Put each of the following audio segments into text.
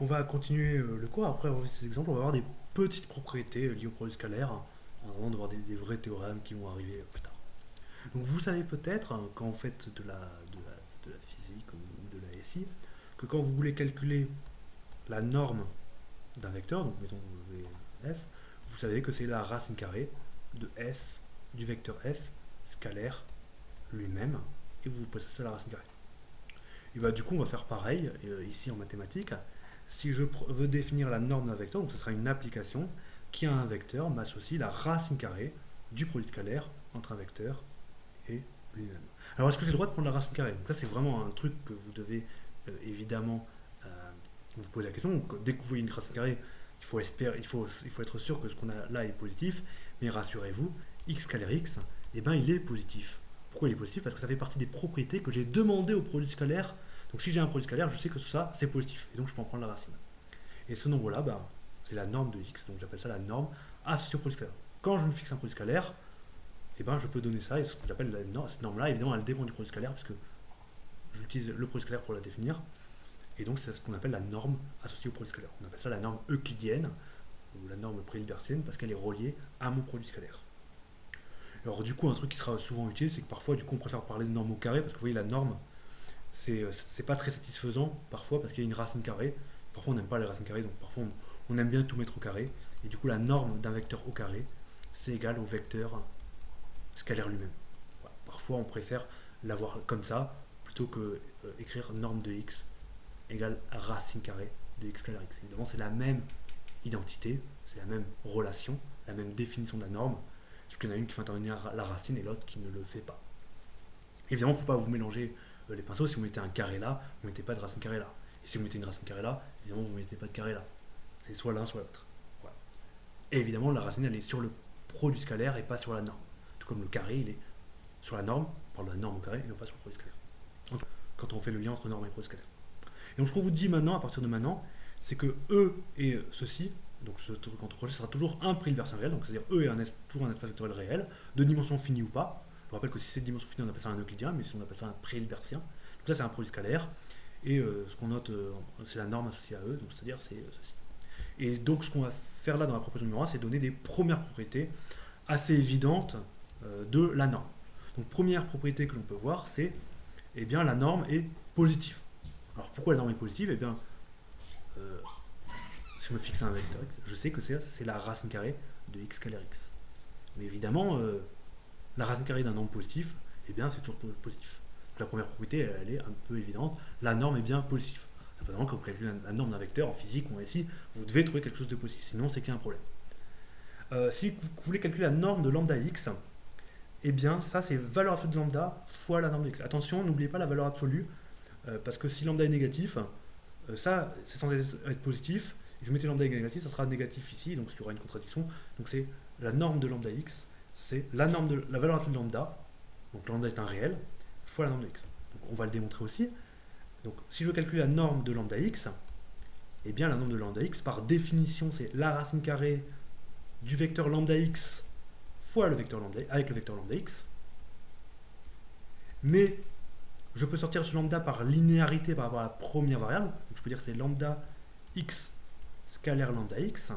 On va continuer le cours. Après avoir vu ces exemples, on va voir des petites propriétés liées au produit scalaire, avant de voir des vrais théorèmes qui vont arriver plus tard. Donc vous savez peut-être, quand vous faites de la physique ou de la SI, que quand vous voulez calculer la norme d'un vecteur, donc mettons que vous avez f, vous savez que c'est la racine carrée de f, du vecteur f scalaire lui-même, et vous passez ça à la racine carrée. Et bah du coup on va faire pareil ici en mathématiques. Si je veux définir la norme d'un vecteur, donc ce sera une application qui a un vecteur m'associe la racine carrée du produit scalaire entre un vecteur et lui-même. Alors est-ce que j'ai le droit de prendre la racine carrée? Donc ça c'est vraiment un truc que vous devez évidemment vous poser la question. Donc, dès que vous voyez une racine carrée, il faut être sûr que ce qu'on a là est positif, mais rassurez-vous, x scalaire x, eh ben, il est positif. Pourquoi il est positif? Parce que ça fait partie des propriétés que j'ai demandé au produit scalaire. Donc si j'ai un produit scalaire, je sais que ça c'est positif, et donc je peux en prendre la racine. Et ce nombre-là, bah, c'est la norme de x, donc j'appelle ça la norme associée au produit scalaire. Quand je me fixe un produit scalaire, eh ben, je peux donner ça, et ce que j'appelle cette norme-là, évidemment, elle dépend du produit scalaire, puisque j'utilise le produit scalaire pour la définir, et donc c'est ce qu'on appelle la norme associée au produit scalaire. On appelle ça la norme euclidienne, ou la norme pré-hilbertienne, parce qu'elle est reliée à mon produit scalaire. Alors du coup, un truc qui sera souvent utile, c'est que parfois, du coup, on préfère parler de norme au carré, parce que vous voyez, la norme, c'est pas très satisfaisant, parfois, parce qu'il y a une racine carrée. Parfois, on n'aime pas les racines carrées, donc parfois, on aime bien tout mettre au carré. Et du coup, la norme d'un vecteur au carré, c'est égal au vecteur scalaire lui-même. Voilà. Parfois, on préfère l'avoir comme ça, plutôt que écrire norme de x égale racine carrée de x scalaire x. Évidemment, c'est la même identité, c'est la même relation, la même définition de la norme, sauf qu'il y en a une qui fait intervenir la racine et l'autre qui ne le fait pas. Évidemment, il ne faut pas vous mélanger les pinceaux. Si vous mettez un carré là, vous ne mettez pas de racine carrée là. Et si vous mettez une racine carrée là, évidemment, vous ne mettez pas de carré là. C'est soit l'un, soit l'autre. Voilà. Et évidemment, la racine, elle est sur le produit scalaire et pas sur la norme. Tout comme le carré, il est sur la norme, on parle de la norme au carré, et non pas sur le produit scalaire. Donc, quand on fait le lien entre norme et produit scalaire. Et donc, ce qu'on vous dit maintenant, à partir de maintenant, c'est que E et ceci, donc ce truc entre crochets, sera toujours un prix Hilbertien réel, donc c'est-à-dire E est toujours un espace vectoriel réel, de dimension finie ou pas. Je vous rappelle que si c'est de dimension finie, on appelle ça un euclidien, mais si on appelle ça un pré-hilbertien. Donc ça, c'est un produit scalaire. Et ce qu'on note, c'est la norme associée à E, donc c'est-à-dire c'est ceci. Et donc, ce qu'on va faire là dans la proposition numéro 1, c'est donner des premières propriétés assez évidentes de la norme. Donc, première propriété que l'on peut voir, c'est eh bien, la norme est positive. Alors, pourquoi la norme est positive? Eh bien, euh, si je me fixe un vecteur x, je sais que c'est la racine carrée de x scalaire x. Mais évidemment, la racine carrée d'un nombre positif, eh bien, c'est toujours positif. Donc, la première propriété, elle est un peu évidente. La norme est bien positive. Simplement, quand vous calculez la norme d'un vecteur en physique ou en SI, vous devez trouver quelque chose de positif. Sinon, c'est qu'il y a un problème. Si vous voulez calculer la norme de lambda x, eh bien, ça, c'est valeur absolue de lambda fois la norme de x. Attention, n'oubliez pas la valeur absolue, parce que si lambda est négatif, ça, c'est censé être positif. Et si vous mettez lambda est négatif, ça sera négatif ici, donc il y aura une contradiction. Donc c'est la norme de lambda x, c'est la norme de la valeur absolue de lambda, donc lambda est un réel, fois la norme de x. Donc on va le démontrer aussi. Donc si je veux calculer la norme de lambda x, eh bien la norme de lambda x, par définition, c'est la racine carrée du vecteur lambda x fois le vecteur lambda avec le vecteur lambda x. Mais je peux sortir ce lambda par linéarité par rapport à la première variable. Donc je peux dire que c'est lambda x scalaire lambda x.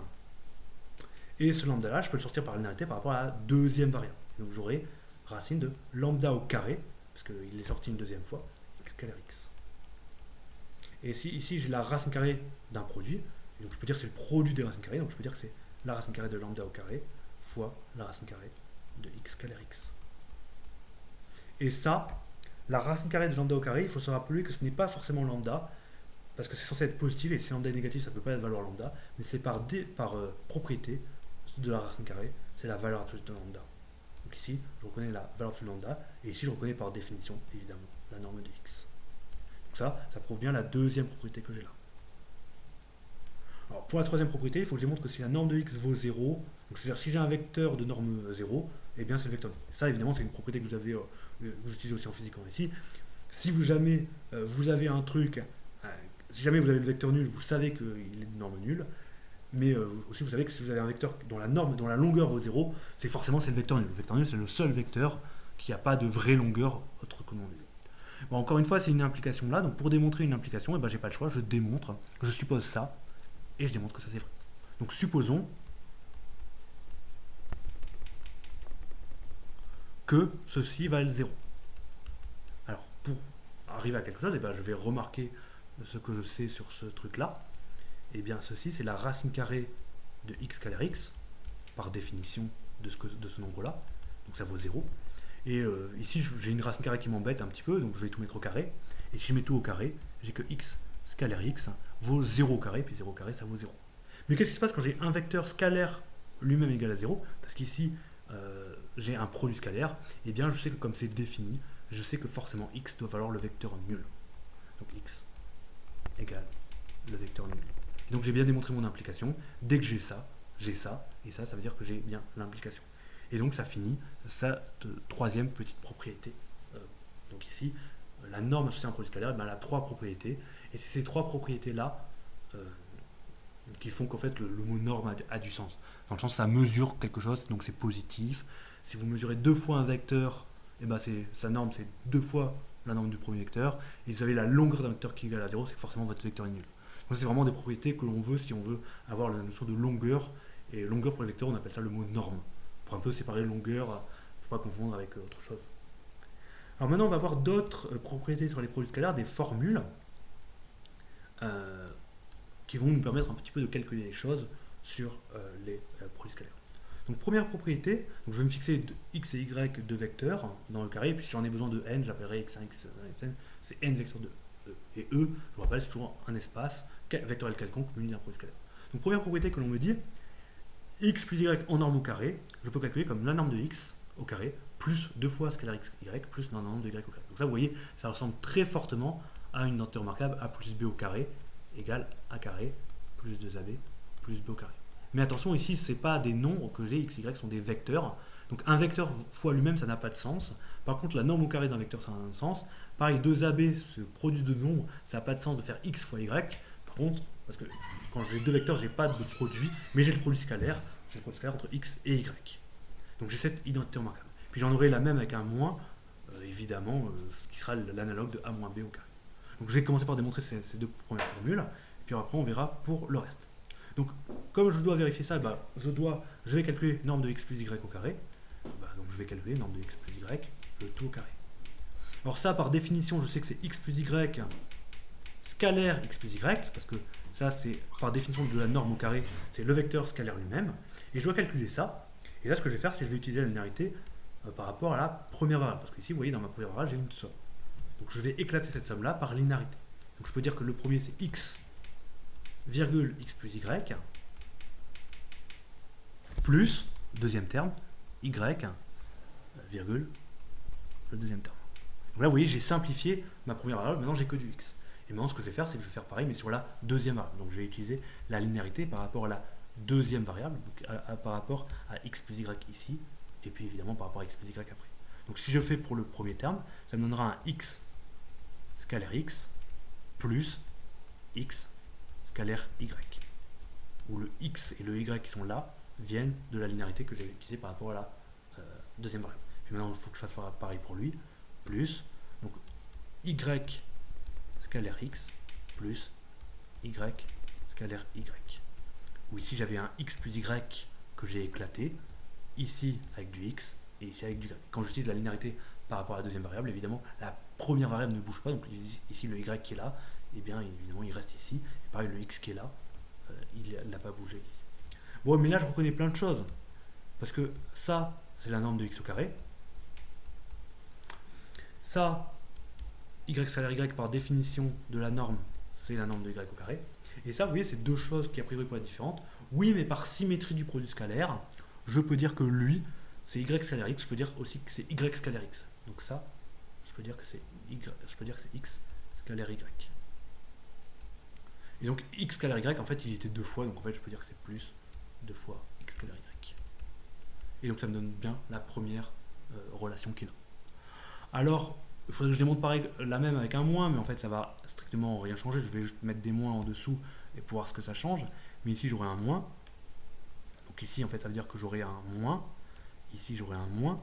Et ce lambda là, je peux le sortir par linéarité par rapport à la deuxième variable. Donc j'aurai racine de lambda au carré, parce qu'il est sorti une deuxième fois, x scalaire x. Et ici j'ai la racine carrée d'un produit, et donc je peux dire que c'est le produit des racines carrées, donc je peux dire que c'est la racine carrée de lambda au carré fois la racine carrée de x scalaire x. Et ça, la racine carrée de lambda au carré, il faut se rappeler que ce n'est pas forcément lambda, parce que c'est censé être positif, et si lambda est négatif, ça ne peut pas être valeur lambda, mais c'est par propriété de la racine carrée, c'est la valeur absolue de lambda. Donc ici, je reconnais la valeur absolue de lambda, et ici, je reconnais par définition, évidemment, la norme de x. Donc ça prouve bien la deuxième propriété que j'ai là. Alors pour la troisième propriété, il faut que je démontre que si la norme de x vaut 0, donc c'est-à-dire si j'ai un vecteur de norme 0, eh bien c'est le vecteur nul. Ça évidemment c'est une propriété que vous utilisez aussi en physique en ici. Si vous jamais vous avez un truc, si jamais vous avez le vecteur nul, vous savez qu'il est de norme nulle, mais aussi vous savez que si vous avez un vecteur dont la longueur vaut 0, c'est le vecteur nul. Le vecteur nul c'est le seul vecteur qui n'a pas de vraie longueur autre que non nulle. Bon, encore une fois, c'est une implication là, donc pour démontrer une implication, eh ben, j'ai pas le choix, je démontre, je suppose ça, et je démontre que ça c'est vrai. Donc supposons que ceci valent 0. Alors, pour arriver à quelque chose, eh ben, je vais remarquer ce que je sais sur ce truc-là. Eh bien, ceci, c'est la racine carrée de x scalaire x, par définition de ce nombre-là. Donc ça vaut 0. Et ici, j'ai une racine carrée qui m'embête un petit peu, donc je vais tout mettre au carré. Et si je mets tout au carré, j'ai que x scalaire x vaut 0 au carré, puis 0 au carré, ça vaut 0. Mais qu'est-ce qui se passe quand j'ai un vecteur scalaire lui-même égal à 0? Parce qu'ici, j'ai un produit scalaire. Et bien, je sais que comme c'est défini, je sais que forcément x doit valoir le vecteur nul. Donc x égale le vecteur nul. Et donc j'ai bien démontré mon implication. Dès que j'ai ça, et ça veut dire que j'ai bien l'implication. Et donc ça finit sa troisième petite propriété. Donc ici, la norme associée à un produit scalaire, elle a trois propriétés. Et c'est ces trois propriétés-là qui font qu'en fait le mot norme a du sens. Dans le sens, ça mesure quelque chose, donc c'est positif. Si vous mesurez deux fois un vecteur, et ben sa norme c'est deux fois la norme du premier vecteur. Et si vous avez la longueur d'un vecteur qui est égale à 0, c'est que forcément votre vecteur est nul. Donc c'est vraiment des propriétés que l'on veut si on veut avoir la notion de longueur. Et longueur pour les vecteurs, on appelle ça le mot norme. Pour un peu séparer longueur, pour pas confondre avec autre chose. Alors maintenant, on va voir d'autres propriétés sur les produits scalaires, des formules qui vont nous permettre un petit peu de calculer les choses sur les produits scalaires. Donc première propriété, donc je vais me fixer x et y deux vecteurs dans le carré, et puis si j'en ai besoin de n, j'appellerai x1, x1, xn, c'est n vecteurs de e. Et e, je vous rappelle, c'est toujours un espace vectoriel quelconque muni d'un produit scalaire. Donc première propriété que l'on me dit, x plus y en norme au carré, je peux calculer comme la norme de x au carré, plus 2 fois scalaire x, y, plus la norme de y au carré. Donc là, vous voyez, ça ressemble très fortement à une identité remarquable, a plus b au carré égale a carré plus 2ab plus b au carré. Mais attention, ici, ce n'est pas des nombres que j'ai, x, y sont des vecteurs. Donc un vecteur fois lui-même, ça n'a pas de sens. Par contre, la norme au carré d'un vecteur, ça a un sens. Pareil, 2ab, ce produit de nombres, ça n'a pas de sens de faire x fois y. Par contre, parce que quand j'ai deux vecteurs, j'ai pas de produit, mais j'ai le produit scalaire. J'ai le produit scalaire entre x et y. Donc j'ai cette identité remarquable. Puis j'en aurai la même avec un moins, évidemment, ce qui sera l'analogue de a moins b au carré. Donc je vais commencer par démontrer ces deux premières formules, et puis après on verra pour le reste. Donc comme je dois vérifier ça, je vais calculer norme de x plus y au carré. Donc je vais calculer norme de x plus y, le tout au carré. Alors ça, par définition, je sais que c'est x plus y scalaire x plus y, parce que ça c'est par définition de la norme au carré, c'est le vecteur scalaire lui-même, et je dois calculer ça. Et là ce que je vais faire, c'est que je vais utiliser la linéarité par rapport à la première variable, parce que ici vous voyez dans ma première variable j'ai une somme. Donc je vais éclater cette somme là par linéarité. Donc je peux dire que le premier c'est x virgule x plus y plus deuxième terme y virgule le deuxième terme. Donc là vous voyez j'ai simplifié ma première variable, maintenant j'ai que du x. Et maintenant ce que je vais faire c'est que je vais faire pareil mais sur la deuxième variable. Donc je vais utiliser la linéarité par rapport à la deuxième variable, donc par rapport à x plus y ici, et puis évidemment par rapport à x plus y après. Donc si je fais pour le premier terme, ça me donnera un x scalaire x plus x scalaire y, où le x et le y qui sont là viennent de la linéarité que j'ai utilisée par rapport à la deuxième variable. Puis maintenant il faut que je fasse pareil pour lui, plus donc y scalaire x plus y scalaire y, où ici j'avais un x plus y que j'ai éclaté, ici avec du x et ici avec du y. Quand j'utilise la linéarité par rapport à la deuxième variable, évidemment la première variable ne bouge pas, donc ici le y qui est là, et bien évidemment il reste ici, et pareil le x qui est là, il n'a pas bougé ici. Bon, mais là je reconnais plein de choses, parce que ça c'est la norme de x au carré, ça y scalaire y par définition de la norme, c'est la norme de y au carré. Et ça, vous voyez, c'est deux choses qui a priori pourraient être différentes. Oui, mais par symétrie du produit scalaire, je peux dire que lui, c'est y scalaire x, je peux dire aussi que c'est y scalaire x. Donc ça, je peux dire que c'est x scalaire y. Et donc x scalaire y, en fait, il était deux fois, donc en fait, je peux dire que c'est plus 2 fois x scalaire y. Et donc ça me donne bien la première relation qu'il a. Alors, il faudrait que je démontre pareil la même avec un moins, mais en fait ça va strictement rien changer. Je vais juste mettre des moins en dessous et pour voir ce que ça change. Mais ici j'aurai un moins. Donc ici en fait ça veut dire que j'aurai un moins. Ici j'aurai un moins.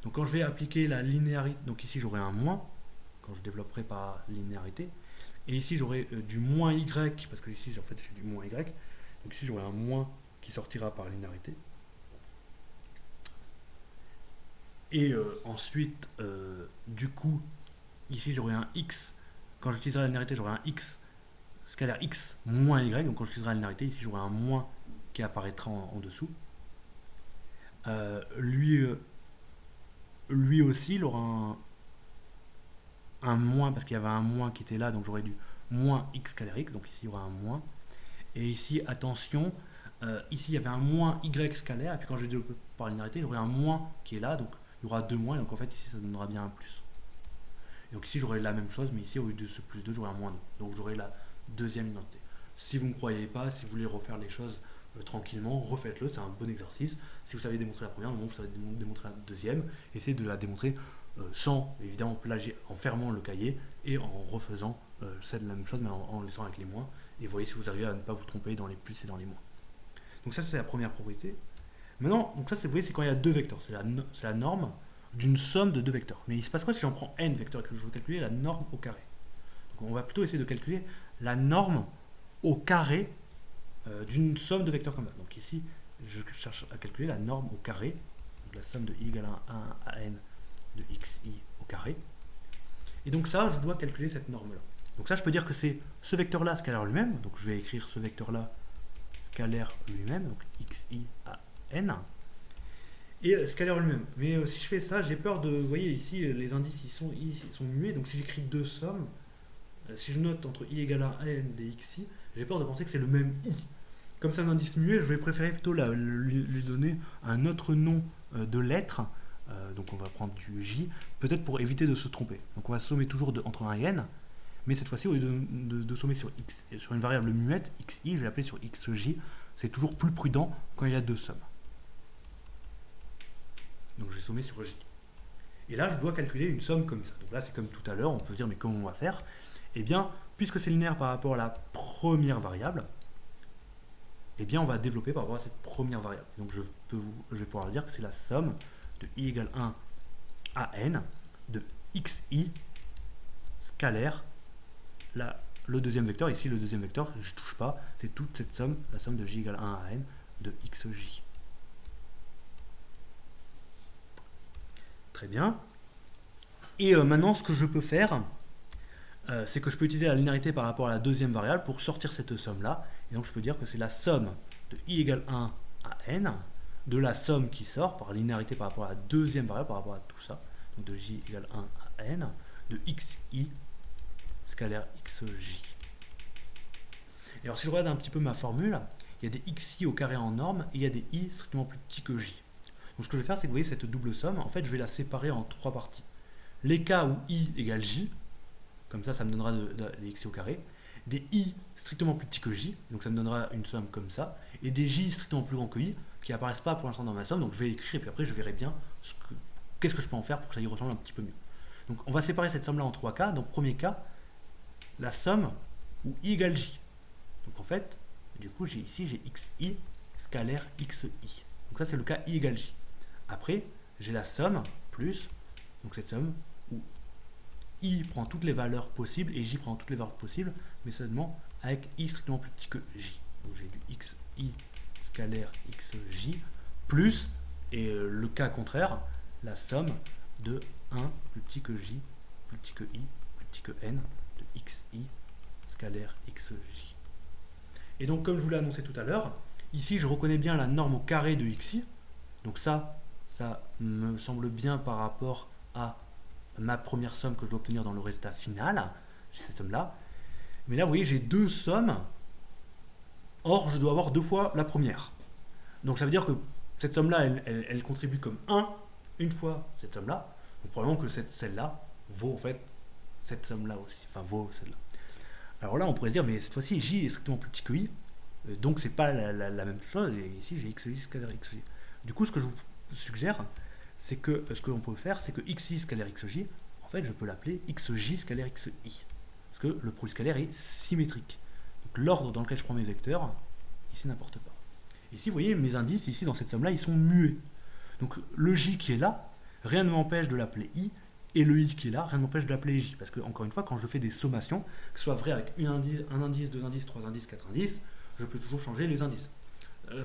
Donc quand je vais appliquer la linéarité, donc ici j'aurai un moins. quand je développerai par linéarité. Et ici, j'aurai du moins y, parce que ici, en fait, j'ai du moins y. Donc ici, j'aurai un moins qui sortira par linéarité. Et ensuite, du coup, ici, j'aurai un x. Quand j'utiliserai la linéarité, j'aurai un x scalaire x moins y. Donc quand j'utiliserai la linéarité, ici, j'aurai un moins qui apparaîtra en dessous. Lui aussi, il aura un moins, parce qu'il y avait un moins qui était là, donc j'aurais du moins x scalaire x, donc ici il y aura un moins. Et ici, attention, ici il y avait un moins y scalaire, et puis quand je développe par linéarité, j'aurai un moins qui est là, donc il y aura deux moins, et donc en fait ici ça donnera bien un plus. Et donc ici j'aurai la même chose, mais ici au lieu de ce plus 2, j'aurai un moins 2. Donc j'aurai la deuxième identité. Si vous ne croyez pas, si vous voulez refaire les choses tranquillement, refaites-le, c'est un bon exercice. Si vous savez démontrer la première, au moment où vous savez démontrer la deuxième, essayez de la démontrer sans évidemment plagier, en fermant le cahier et en refaisant c'est la même chose, mais en laissant avec les moins. Et voyez si vous arrivez à ne pas vous tromper dans les plus et dans les moins. Donc ça c'est la première propriété. Maintenant, donc ça vous voyez, c'est quand il y a deux vecteurs, c'est la norme d'une somme de deux vecteurs. Mais il se passe quoi si j'en prends n vecteurs et que je veux calculer la norme au carré? Donc on va plutôt essayer de calculer la norme au carré d'une somme de vecteurs comme ça. Donc ici, je cherche à calculer la norme au carré, donc la somme de i égale à 1 à n de xi au carré. Et donc ça, je dois calculer cette norme-là. Donc ça, je peux dire que c'est ce vecteur-là scalaire lui-même, donc je vais écrire ce vecteur-là scalaire lui-même, donc xi à n, et scalaire lui-même. Mais si je fais ça, j'ai peur de... Vous voyez ici, les indices ils sont muets, donc si j'écris deux sommes, si je note entre i égale à n des xi, j'ai peur de penser que c'est le même i. Comme c'est un indice muet, je vais préférer plutôt lui donner un autre nom de lettre. Donc on va prendre du j, peut-être pour éviter de se tromper. Donc on va sommer toujours entre 1 et n, mais cette fois-ci, au lieu de sommer sur une variable muette, xi, je vais l'appeler sur xj. C'est toujours plus prudent quand il y a deux sommes. Donc je vais sommer sur j. Et là, je dois calculer une somme comme ça. Donc là, c'est comme tout à l'heure, on peut se dire, mais comment on va faire? Eh bien, puisque c'est linéaire par rapport à la première variable, eh bien, on va développer par rapport à cette première variable. Donc je vais pouvoir dire que c'est la somme de i égale 1 à n de xi scalaire le deuxième vecteur. Ici, le deuxième vecteur, je ne touche pas, c'est toute cette somme, la somme de j égale 1 à n de xj. Très bien. Et maintenant, ce que je peux faire, c'est que je peux utiliser la linéarité par rapport à la deuxième variable pour sortir cette somme-là. Et donc, je peux dire que c'est la somme de i égale 1 à n de la somme qui sort par linéarité par rapport à la deuxième variable, par rapport à tout ça. Donc, de j égale 1 à n de xi scalaire xj. Et alors, si je regarde un petit peu ma formule, il y a des xi au carré en norme et il y a des i strictement plus petits que j. Donc, ce que je vais faire, c'est que vous voyez cette double somme, en fait, je vais la séparer en trois parties. Les cas où i égale j, comme ça me donnera des xi au carré, des i strictement plus petits que j, donc ça me donnera une somme comme ça, et des j strictement plus grands que i, qui apparaissent pas pour l'instant dans ma somme, donc je vais écrire, et puis après je verrai bien qu'est-ce que je peux en faire pour que ça y ressemble un petit peu mieux. Donc on va séparer cette somme-là en trois cas. Donc premier cas, la somme où i égale j. Donc en fait, du coup, ici j'ai xi scalaire xi. Donc ça c'est le cas i égale j. Après, j'ai la somme plus, donc cette somme où i prend toutes les valeurs possibles et j prend toutes les valeurs possibles, mais seulement avec i strictement plus petit que j. Donc j'ai du xi scalaire xj plus, et le cas contraire, la somme de 1 plus petit que j, plus petit que i, plus petit que n, de xi scalaire xj. Et donc comme je vous l'ai annoncé tout à l'heure, ici je reconnais bien la norme au carré de xi, donc ça me semble bien par rapport à ma première somme que je dois obtenir dans le résultat final, j'ai cette somme-là. Mais là, vous voyez, j'ai deux sommes, or je dois avoir deux fois la première. Donc ça veut dire que cette somme-là, elle contribue comme 1, une fois cette somme-là. Donc probablement que celle-là vaut en fait cette somme-là aussi, enfin vaut celle-là. Alors là, on pourrait se dire, mais cette fois-ci, j est strictement plus petit que i, donc c'est pas la même chose, et ici j'ai xj scalaire xj. Du coup, ce que je vous suggère, c'est que ce que l'on peut faire, c'est que xi scalaire xj, en fait, je peux l'appeler xj scalaire xi. Parce que le produit scalaire est symétrique. Donc l'ordre dans lequel je prends mes vecteurs, ici n'importe pas. Et ici, vous voyez, mes indices, ici, dans cette somme-là, ils sont muets. Donc le j qui est là, rien ne m'empêche de l'appeler i, et le i qui est là, rien ne m'empêche de l'appeler j. Parce que, encore une fois, quand je fais des sommations, que ce soit vrai avec un indice, deux indices, trois indices, quatre indices, je peux toujours changer les indices.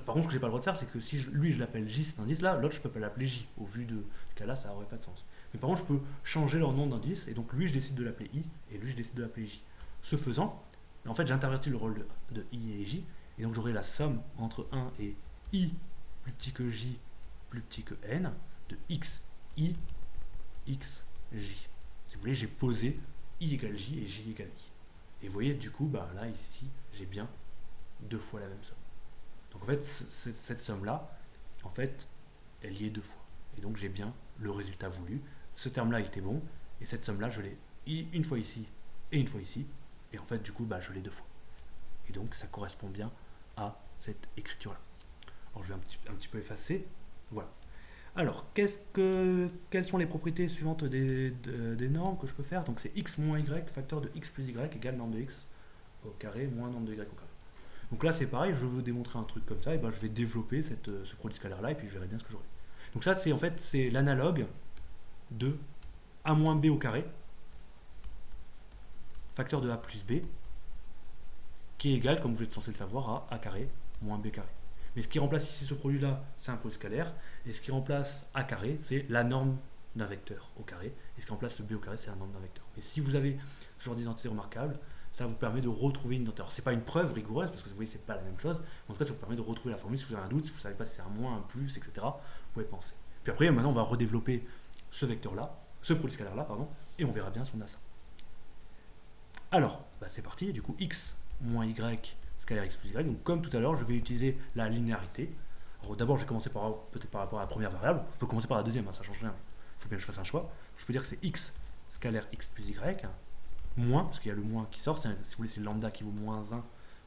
Par contre, ce que j'ai pas le droit de faire, c'est que si lui je l'appelle j cet indice-là, l'autre je peux pas l'appeler j. Au vu de ce cas-là, ça aurait pas de sens. Mais par contre, je peux changer leur nom d'indice, et donc lui je décide de l'appeler i, et lui je décide de l'appeler j. Ce faisant, en fait, j'intervertis le rôle de i et j, et donc j'aurai la somme entre 1 et i plus petit que j plus petit que n de x i x j. Si vous voulez, j'ai posé i égale j et j égale i. Et vous voyez, du coup, bah, là, ici, j'ai bien deux fois la même somme. Donc en fait, cette somme-là, en fait, elle y est deux fois. Et donc j'ai bien le résultat voulu. Ce terme-là, il était bon, et cette somme-là, je l'ai une fois ici et une fois ici. Et en fait, du coup, bah, je l'ai deux fois. Et donc, ça correspond bien à cette écriture-là. Alors, je vais un petit peu effacer. Voilà. Alors, quelles sont les propriétés suivantes des normes que je peux faire? Donc, c'est x moins y, facteur de x plus y, égale norme de x au carré moins norme de y au carré. Donc là, c'est pareil, je veux démontrer un truc comme ça, et ben je vais développer ce produit scalaire-là, et puis je verrai bien ce que j'aurai. Donc ça, c'est en fait, c'est l'analogue de a moins b au carré, facteur de a plus b, qui est égal, comme vous êtes censé le savoir, à a carré moins b carré. Mais ce qui remplace ici ce produit-là, c'est un produit scalaire, et ce qui remplace a carré, c'est la norme d'un vecteur au carré, et ce qui remplace le b au carré, c'est la norme d'un vecteur. Mais si vous avez ce genre d'identité remarquable, ça vous permet de retrouver une identité. Alors, c'est pas une preuve rigoureuse, parce que vous voyez, c'est pas la même chose, mais en tout cas, ça vous permet de retrouver la formule. Si vous avez un doute, si vous savez pas si c'est un moins, un plus, etc., vous pouvez penser. Puis après, maintenant, on va redévelopper ce vecteur-là, ce produit scalaire-là, pardon, et on verra bien si on a ça. Alors, bah, c'est parti, du coup, x moins y scalaire x plus y. Donc, comme tout à l'heure, je vais utiliser la linéarité. Alors, d'abord, je vais commencer peut-être par rapport à la première variable. Je peux commencer par la deuxième, hein, ça change rien. Il faut bien que je fasse un choix. Je peux dire que c'est x scalaire x plus y, moins, parce qu'il y a le moins qui sort, si vous voulez, c'est lambda qui vaut moins 1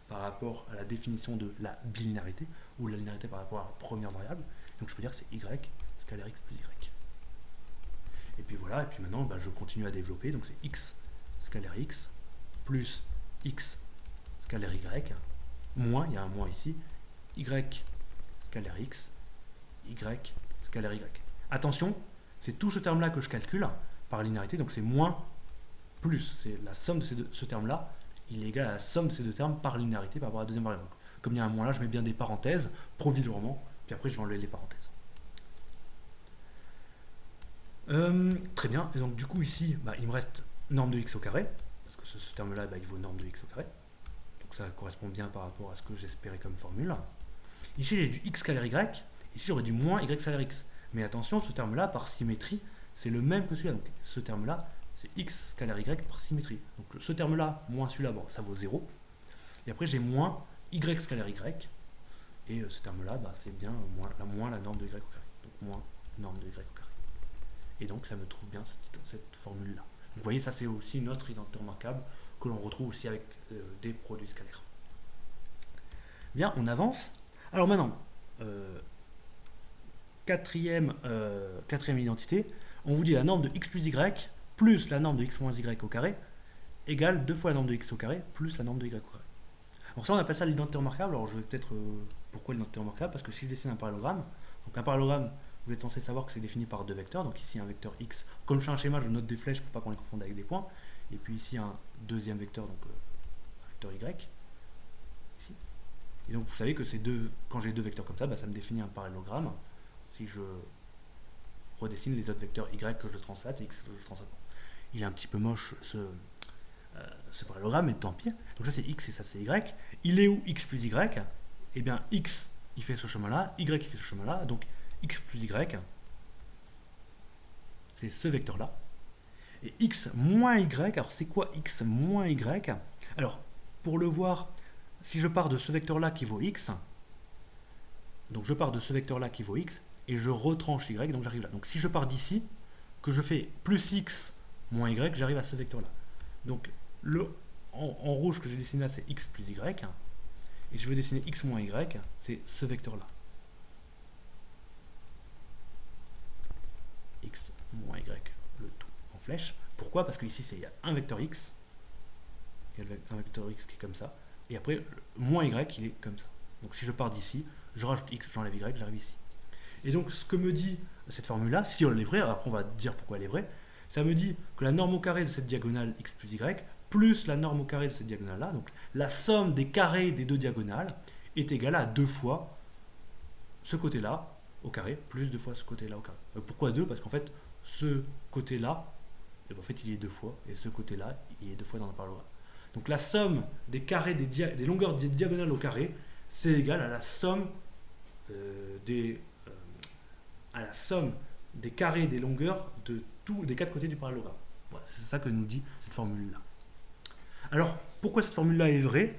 par rapport à la définition de la bilinéarité, ou la linéarité par rapport à la première variable. Donc je peux dire que c'est y scalaire x plus y. Et puis voilà, et puis maintenant, bah, je continue à développer, donc c'est x scalaire x plus x scalaire y, moins, il y a un moins ici, y scalaire x, y scalaire y. Attention, c'est tout ce terme-là que je calcule par linéarité, donc c'est moins plus, c'est la somme de ce terme-là, il est égal à la somme de ces deux termes par linéarité par rapport à la deuxième variable. Donc, comme il y a un moins là, je mets bien des parenthèses, provisoirement, puis après je vais enlever les parenthèses. Très bien, et donc du coup ici, bah, il me reste norme de x au carré, parce que ce terme-là, bah, il vaut norme de x au carré. Donc ça correspond bien par rapport à ce que j'espérais comme formule. Ici j'ai du x scalaire y, ici j'aurais du moins y scalaire x. Mais attention, ce terme-là, par symétrie, c'est le même que celui-là. Donc ce terme-là, c'est x scalaire y par symétrie. Donc ce terme-là, moins celui-là, bon, ça vaut 0. Et après, j'ai moins y scalaire y. Et ce terme-là, bah, c'est bien moins la norme de y au carré. Donc moins norme de y au carré. Et donc, ça me trouve bien cette formule-là. Donc vous voyez, ça c'est aussi une autre identité remarquable que l'on retrouve aussi avec des produits scalaires. Bien, on avance. Alors maintenant, quatrième identité, on vous dit la norme de x plus y plus la norme de x moins y au carré égale 2 fois la norme de x au carré plus la norme de y au carré. Alors ça, on appelle ça l'identité remarquable. Alors je vais peut-être... pourquoi l'identité remarquable? Parce que si je dessine un parallélogramme, donc un parallélogramme, vous êtes censé savoir que c'est défini par deux vecteurs. Donc ici un vecteur x, comme je fais un schéma, je note des flèches pour pas qu'on les confonde avec des points. Et puis ici un deuxième vecteur, donc un vecteur y. Ici. Et donc vous savez que quand j'ai deux vecteurs comme ça, bah, ça me définit un parallélogramme. Si je redessine les autres vecteurs y que je translate et x que je translate. Il est un petit peu moche ce parallélogramme, mais tant pis. Donc ça c'est x et ça c'est y. Il est où x plus y? Eh bien x il fait ce chemin-là, y il fait ce chemin-là, donc x plus y, c'est ce vecteur-là. Et x moins y, alors c'est quoi x moins y? Alors, pour le voir, si je pars de ce vecteur-là qui vaut x, donc je pars de ce vecteur-là qui vaut x, et je retranche y, donc j'arrive là. Donc si je pars d'ici, que je fais plus x moins y, j'arrive à ce vecteur-là. Donc en rouge que j'ai dessiné là, c'est x plus y, et je veux dessiner x moins y, c'est ce vecteur-là. X moins y, le tout en flèche. Pourquoi? Parce qu'ici, il y a un vecteur x, il y a un vecteur x qui est comme ça, et après, moins y, il est comme ça. Donc si je pars d'ici, je rajoute x, j'enlève y, j'arrive ici. Et donc, ce que me dit cette formule-là, si elle est vraie, après on va dire pourquoi elle est vraie, Ça me dit que la norme au carré de cette diagonale x plus y, plus la norme au carré de cette diagonale-là, donc la somme des carrés des deux diagonales, est égale à 2 fois ce côté-là au carré, plus 2 fois ce côté-là au carré. Pourquoi 2? Parce qu'en fait, ce côté-là, en fait, il y est 2 fois, et ce côté-là, il y est 2 fois dans le parallélogramme. Donc la somme des carrés des longueurs des diagonales au carré, c'est égal à la somme à la somme des carrés des longueurs des 4 côtés du parallélogramme. Voilà, c'est ça que nous dit cette formule-là. Alors, pourquoi cette formule-là est vraie?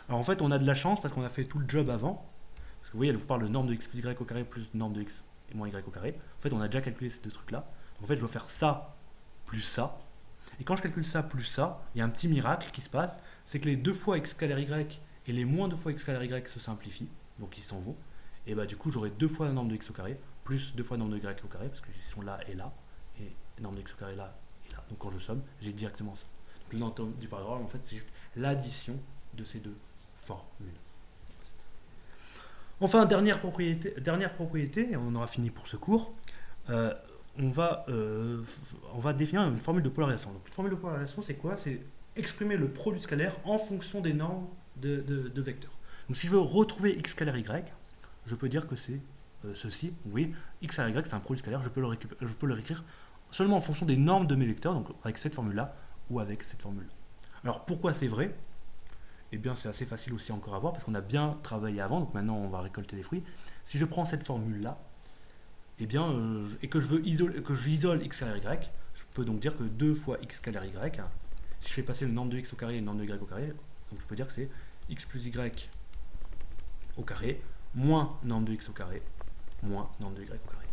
Alors en fait, on a de la chance parce qu'on a fait tout le job avant. Parce que vous voyez, elle vous parle de norme de x plus y au carré plus norme de x et moins y au carré. En fait, on a déjà calculé ces deux trucs-là. Donc, en fait, je dois faire ça plus ça. Et quand je calcule ça plus ça, il y a un petit miracle qui se passe, c'est que les 2 fois x scalaire y et les moins 2 fois x scalaire y se simplifient, donc ils s'en vont. Et bah du coup, j'aurai 2 fois la norme de x au carré, plus 2 fois la norme de y au carré, parce qu'ils sont là, et la norme de x au carré là et là. Donc quand je somme, j'ai directement ça. Donc le norme du parallélogramme, en fait, c'est juste l'addition de ces deux formules. Enfin, dernière propriété, et on en aura fini pour ce cours. On va définir une formule de polarisation. Donc, une formule de polarisation, c'est quoi? C'est exprimer le produit scalaire en fonction des normes de vecteurs. Donc, si je veux retrouver x scalaire y, je peux dire que c'est ceci. Donc, vous voyez, x scalaire y, c'est un produit scalaire. Je peux le réécrire seulement en fonction des normes de mes vecteurs, donc avec cette formule-là ou avec cette formule-là. Alors, pourquoi c'est vrai? Eh bien, c'est assez facile aussi encore à voir parce qu'on a bien travaillé avant. Donc, maintenant, on va récolter les fruits. Si je prends cette formule-là, eh bien, et que j'isole x scalaire y, je peux donc dire que 2 fois x scalaire y, si je fais passer le norme de x au carré et le norme de y au carré, donc je peux dire que c'est x plus y au carré, moins norme de x au carré, moins norme de y au carré.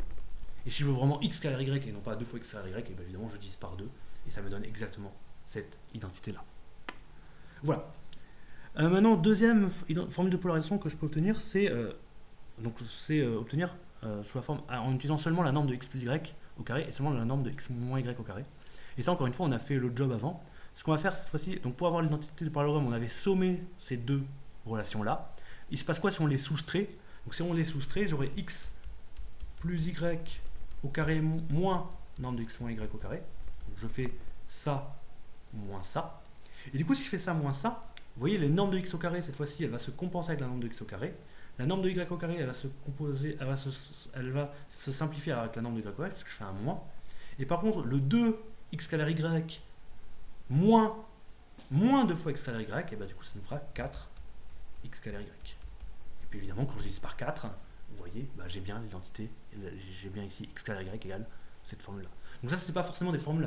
Et si je veux vraiment x scalaire y et non pas 2 fois x scalaire y, et bien évidemment je divise par 2, et ça me donne exactement cette identité-là. Voilà. Maintenant, deuxième formule de polarisation que je peux obtenir, c'est obtenir sous la forme en utilisant seulement la norme de x plus y au carré et seulement la norme de x moins y au carré. Et ça, encore une fois, on a fait le job avant. Ce qu'on va faire cette fois-ci, donc pour avoir l'identité du parallélogramme, on avait sommé ces deux relations-là. Il se passe quoi si on les soustrait? Donc si on les soustrait, j'aurai x plus y au carré moins norme de x moins y au carré. Donc je fais ça moins ça. Et du coup, si je fais ça moins ça, vous voyez, les normes de x au carré, cette fois-ci, elle va se compenser avec la norme de x au carré. La norme de y au carré, elle va se simplifier avec la norme de y au carré, parce que je fais un moins. Et par contre, le 2 x scalaire y moins 2 fois x scalaire y, et bah du coup, ça nous fera 4 x scalaire y. Et puis évidemment, quand je divise par 4, vous voyez, bah, j'ai bien l'identité, j'ai bien ici x scalaire y égale cette formule-là. Donc ça, c'est pas forcément des formules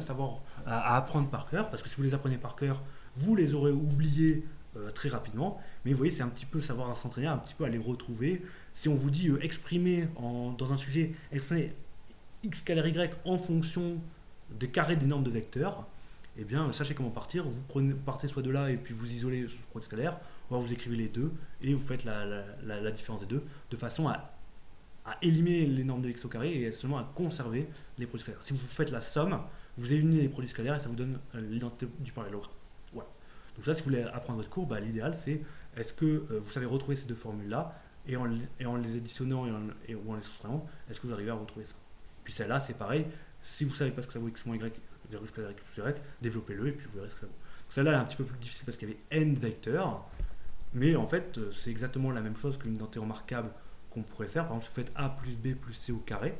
à apprendre par cœur, parce que si vous les apprenez par cœur, vous les aurez oubliées très rapidement, mais vous voyez, c'est un petit peu savoir s'entraîner, un petit peu à les retrouver. Si on vous dit exprimer dans un sujet, exprimer x scalaire y en fonction des carrés des normes de vecteurs, eh bien, sachez comment partir. Vous partez soit de là et puis vous isolez ce produit scalaire, ou alors vous écrivez les deux et vous faites la différence des deux, de façon à éliminer les normes de x au carré et seulement à conserver les produits scalaires. Si vous faites la somme, vous éliminez les produits scalaires et ça vous donne l'identité du parallélogramme. Voilà. Donc ça, si vous voulez apprendre votre cours, l'idéal c'est est-ce que vous savez retrouver ces deux formules-là et en les additionnant ou en les soustrayant, est-ce que vous arrivez à retrouver ça? Puis celle-là, c'est pareil. Si vous ne savez pas ce que ça vaut x moins y, x scalaire y plus y, développez-le et puis vous verrez ce que ça vaut. Donc celle-là est un petit peu plus difficile parce qu'il y avait n vecteurs, mais en fait, c'est exactement la même chose qu'une identité remarquable qu'on pourrait faire. Par exemple, si vous faites a plus b plus c au carré,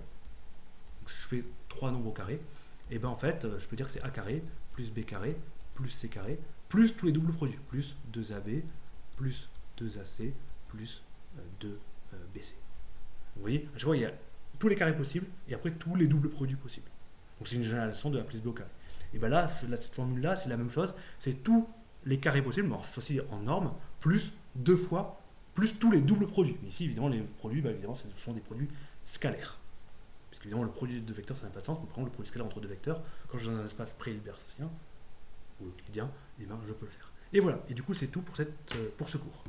donc si je fais 3 nombres au carré, et ben en fait, je peux dire que c'est a carré plus b carré plus c carré plus tous les doubles produits, plus 2ab plus 2ac plus 2bc. Vous voyez, à chaque fois, il y a tous les carrés possibles et après tous les doubles produits possibles. Donc c'est une généralisation de a plus b au carré. Et bien là, cette formule-là, c'est la même chose, c'est tous les carrés possibles, alors cette fois-ci en norme, plus 2 fois, plus tous les doubles produits. Mais ici, évidemment, les produits, évidemment, ce sont des produits scalaires. Parce qu'évidemment, le produit de deux vecteurs, ça n'a pas de sens. Mais par contre, le produit scalaire entre deux vecteurs, quand je suis dans un espace pré-hilbertien ou euclidien, eh bien, je peux le faire. Et voilà. Et du coup, c'est tout pour ce cours.